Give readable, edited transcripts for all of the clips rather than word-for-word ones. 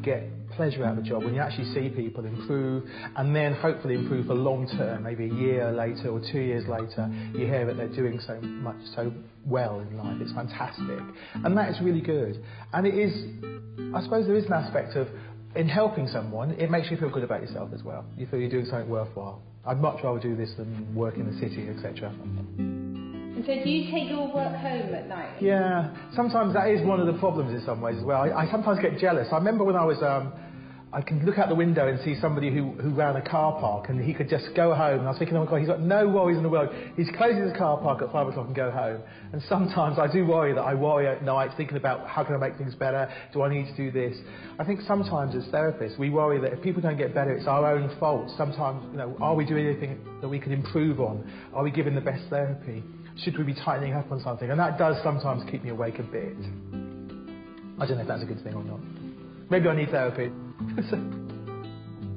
get pleasure out of the job, when you actually see people improve, and then hopefully improve for long term, maybe a year later or 2 years later, you hear that they're doing so well in life. It's fantastic, and that is really good. And it is, I suppose there is an aspect of, in helping someone, it makes you feel good about yourself as well. You feel you're doing something worthwhile. I'd much rather do this than work in the city, etc. And so do you take your work home at night? Yeah, sometimes that is one of the problems in some ways as well. I sometimes get jealous. I remember when I was, I can look out the window and see somebody who ran a car park, and he could just go home. And I was thinking, oh my God, he's got no worries in the world. He's closing his car park at 5 o'clock and go home. And sometimes I do worry that I worry at night, thinking about how can I make things better? Do I need to do this? I think sometimes as therapists, we worry that if people don't get better, it's our own fault. Sometimes, you know, are we doing anything that we can improve on? Are we giving the best therapy? Should we be tightening up on something? And that does sometimes keep me awake a bit. I don't know if that's a good thing or not. Maybe I need therapy.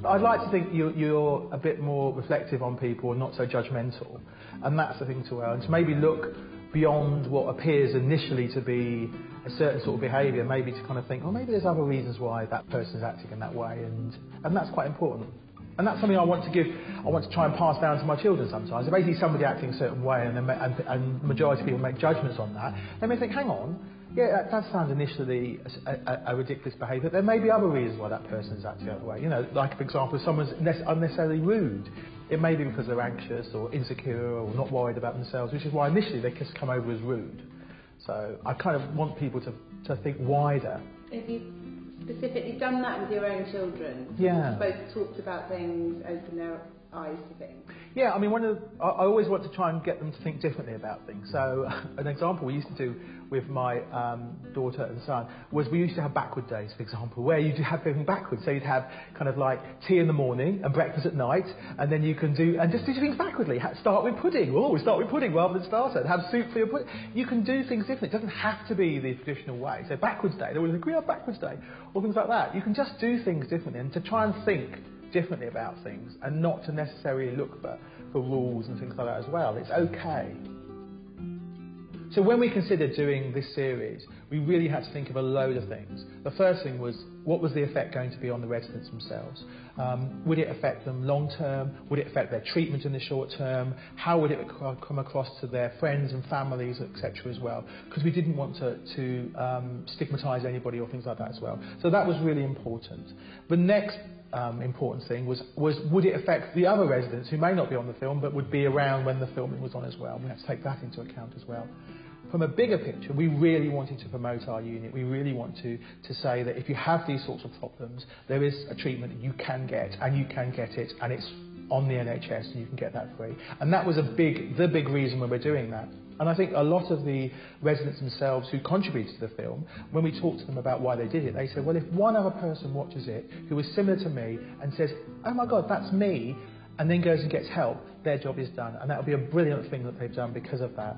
I'd like to think you're a bit more reflective on people and not so judgmental. And that's the thing to learn, to maybe look beyond what appears initially to be a certain sort of behaviour, maybe to kind of think, oh, maybe there's other reasons why that person's acting in that way, and that's quite important. And that's something I want to try and pass down to my children sometimes. If they see somebody acting a certain way and the majority of people make judgments on that, they may think, hang on, yeah, that does sound initially a ridiculous behaviour. There may be other reasons why that person is acting that way. You know, like, for example, if someone's unnecessarily rude, it may be because they're anxious or insecure or not worried about themselves, which is why initially they just come over as rude. So I kind of want people to think wider. Have you specifically done that with your own children? Yeah. You've both talked about things, open their eyes to things. Yeah, I mean, I always want to try and get them to think differently about things. So an example we used to do with my daughter and son was we used to have backward days, for example, where you have everything backwards. So you'd have kind of like tea in the morning and breakfast at night, and then you can just do things backwardly. Start with pudding. Oh, start with pudding rather than starter. And have soup for your pudding. You can do things differently. It doesn't have to be the traditional way. So backwards day, they would agree on backwards day, or things like that. You can just do things differently and to try and think differently about things, and not to necessarily look for rules and things like that as well. It's okay. So when we considered doing this series, we really had to think of a load of things. The first thing was, what was the effect going to be on the residents themselves? Would it affect them long term? Would it affect their treatment in the short term? How would it come across to their friends and families, etc. as well? Because we didn't want to stigmatise anybody or things like that as well. So that was really important. The next important thing was would it affect the other residents who may not be on the film but would be around when the filming was on as well? We had to take that into account as well. From a bigger picture, we really wanted to promote our unit. We really want to say that if you have these sorts of problems, there is a treatment that you can get, and you can get it, and it's on the NHS, and you can get that free. And that was the big reason when we're doing that. And I think a lot of the residents themselves who contributed to the film, when we talked to them about why they did it, they said, well, if one other person watches it who is similar to me and says, oh my God, that's me, and then goes and gets help, their job is done. And that would be a brilliant thing that they've done because of that.